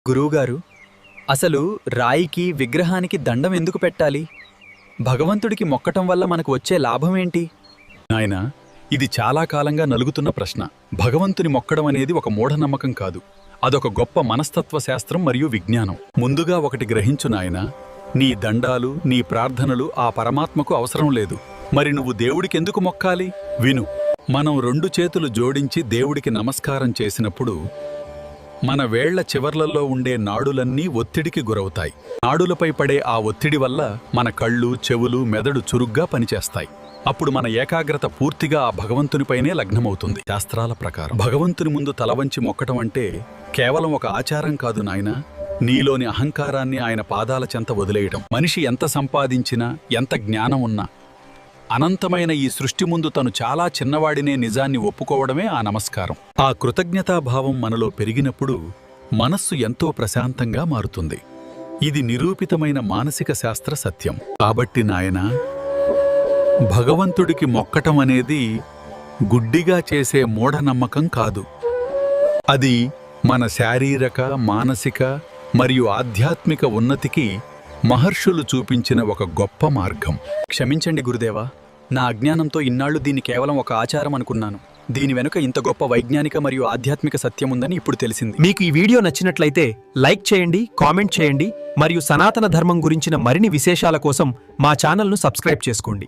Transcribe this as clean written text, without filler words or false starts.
గురువుగారు, అసలు రాయికి విగ్రహానికి దండం ఎందుకు పెట్టాలి? భగవంతుడికి మొక్కటం వల్ల మనకు వచ్చే లాభమేంటి? నాయనా, ఇది చాలా కాలంగా నలుగుతున్న ప్రశ్న. భగవంతుని మొక్కడం అనేది ఒక మూఢనమ్మకం కాదు. అదొక గొప్ప మనస్తత్వ శాస్త్రం మరియు విజ్ఞానం. ముందుగా ఒకటి గ్రహించు నాయనా, నీ దండాలు, నీ ప్రార్థనలు ఆ పరమాత్మకు అవసరం లేదు. మరి నువ్వు దేవుడికెందుకు మొక్కాలి? విను. మనం 2 చేతులు జోడించి దేవుడికి నమస్కారం చేసినప్పుడు మన వేళ్ల చివర్లలో ఉండే నాడులన్నీ ఒత్తిడికి గురవుతాయి. నాడులపై పడే ఆ ఒత్తిడి వల్ల మన కళ్ళు, చెవులు, మెదడు చురుగ్గా పనిచేస్తాయి. అప్పుడు మన ఏకాగ్రత పూర్తిగా ఆ భగవంతునిపైనే లగ్నమవుతుంది. శాస్త్రాల ప్రకారం భగవంతుని ముందు తలవంచి మొక్కటం అంటే కేవలం ఒక ఆచారం కాదు నాయనా, నీలోని అహంకారాన్ని ఆయన పాదాల చెంత వదిలేయడం. మనిషి ఎంత సంపాదించినా, ఎంత జ్ఞానం ఉన్నా, అనంతమైన ఈ సృష్టి ముందు తను చాలా చిన్నవాడినే నిజాన్ని ఒప్పుకోవడమే ఆ నమస్కారం. ఆ కృతజ్ఞతాభావం మనలో పెరిగినప్పుడు మనస్సు ఎంతో ప్రశాంతంగా మారుతుంది. ఇది నిరూపితమైన మానసిక శాస్త్ర సత్యం. కాబట్టి నాయనా, భగవంతుడికి మొక్కటం అనేది గుడ్డిగా చేసే మూఢనమ్మకం కాదు. అది మన శారీరక, మానసిక మరియు ఆధ్యాత్మిక ఉన్నతికి మహర్షులు చూపించిన ఒక గొప్ప మార్గం. క్షమించండి గురుదేవా, నా అజ్ఞానంతో ఇన్నాళ్లు దీన్ని కేవలం ఒక ఆచారం అనుకున్నాను. దీని వెనుక ఇంత గొప్ప వైజ్ఞానిక మరియు ఆధ్యాత్మిక సత్యం ఉందని ఇప్పుడు తెలిసింది. మీకు ఈ వీడియో నచ్చినట్లయితే లైక్ చేయండి, కామెంట్ చేయండి మరియు సనాతన ధర్మం గురించిన మరిన్ని విశేషాల కోసం మా ఛానల్ను సబ్స్క్రైబ్ చేసుకోండి.